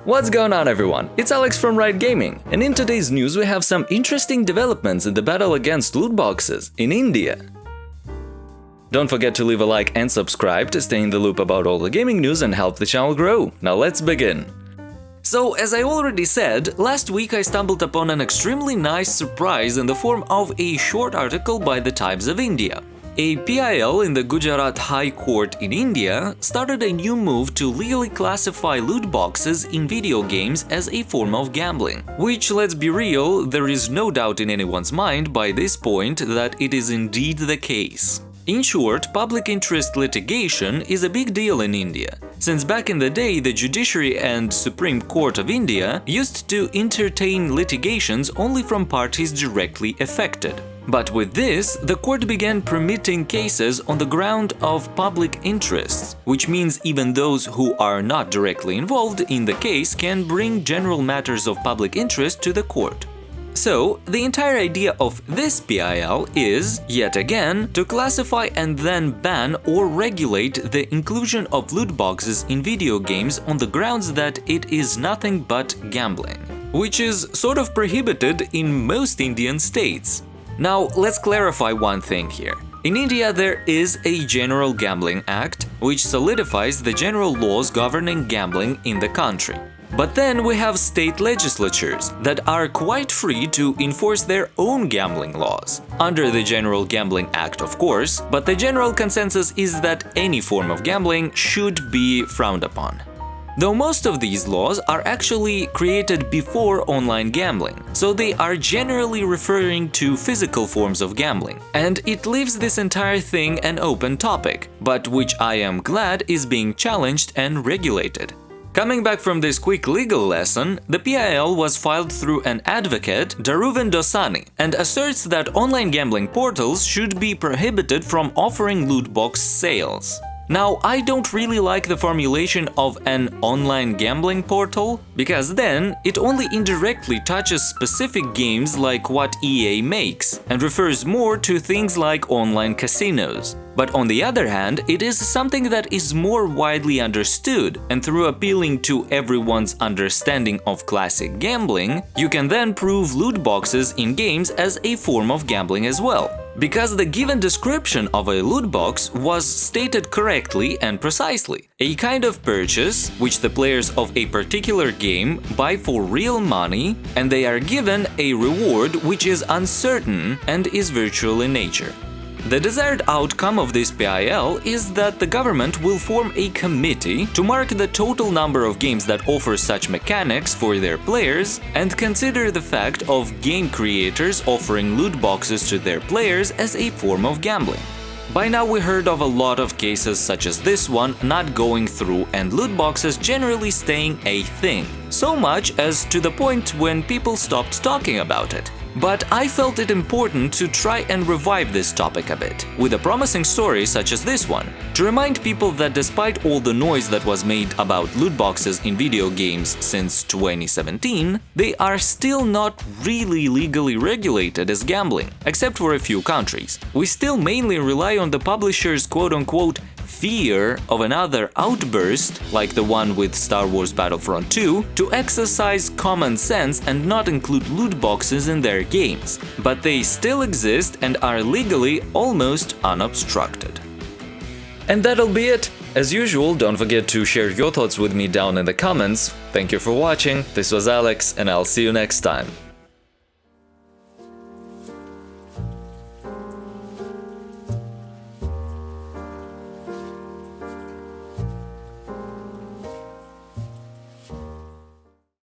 What's going on, everyone? It's Alex from Riot Gaming, and in today's news we have some interesting developments in the battle against loot boxes in India. Don't forget to leave a like and subscribe to stay in the loop about all the gaming news and help the channel grow. Now let's begin. So, as I already said, last week I stumbled upon an extremely nice surprise in the form of a short article by the Times of India. A PIL in the Gujarat High Court in India started a new move to legally classify loot boxes in video games as a form of gambling. Which, let's be real, there is no doubt in anyone's mind by this point that it is indeed the case. In short, public interest litigation is a big deal in India, since back in the day the Judiciary and Supreme Court of India used to entertain litigations only from parties directly affected. But with this, the court began permitting cases on the ground of public interests, which means even those who are not directly involved in the case can bring general matters of public interest to the court. So, the entire idea of this PIL is, yet again, to classify and then ban or regulate the inclusion of loot boxes in video games on the grounds that it is nothing but gambling, which is sort of prohibited in most Indian states. Now, let's clarify one thing here. In India, there is a General Gambling Act, which solidifies the general laws governing gambling in the country. But then we have state legislatures that are quite free to enforce their own gambling laws. Under the General Gambling Act, of course, but the general consensus is that any form of gambling should be frowned upon. Though most of these laws are actually created before online gambling, so they are generally referring to physical forms of gambling. And it leaves this entire thing an open topic, but which I am glad is being challenged and regulated. Coming back from this quick legal lesson, the PIL was filed through an advocate, Dharuvan Dosani, and asserts that online gambling portals should be prohibited from offering loot box sales. Now, I don't really like the formulation of an online gambling portal, because then it only indirectly touches specific games like what EA makes, and refers more to things like online casinos. But on the other hand, it is something that is more widely understood, and through appealing to everyone's understanding of classic gambling, you can then prove loot boxes in games as a form of gambling as well. Because the given description of a loot box was stated correctly and precisely. A kind of purchase which the players of a particular game buy for real money, and they are given a reward which is uncertain and is virtual in nature. The desired outcome of this PIL is that the government will form a committee to mark the total number of games that offer such mechanics for their players and consider the fact of game creators offering loot boxes to their players as a form of gambling. By now we heard of a lot of cases such as this one not going through and loot boxes generally staying a thing, so much as to the point when people stopped talking about it. But I felt it important to try and revive this topic a bit, with a promising story such as this one, to remind people that despite all the noise that was made about loot boxes in video games since 2017, they are still not really legally regulated as gambling, except for a few countries. We still mainly rely on the publisher's quote-unquote fear of another outburst, like the one with Star Wars Battlefront 2, to exercise common sense and not include loot boxes in their games, but they still exist and are legally almost unobstructed. And that'll be it. As usual, don't forget to share your thoughts with me down in the comments. Thank you for watching, this was Alex, and I'll see you next time.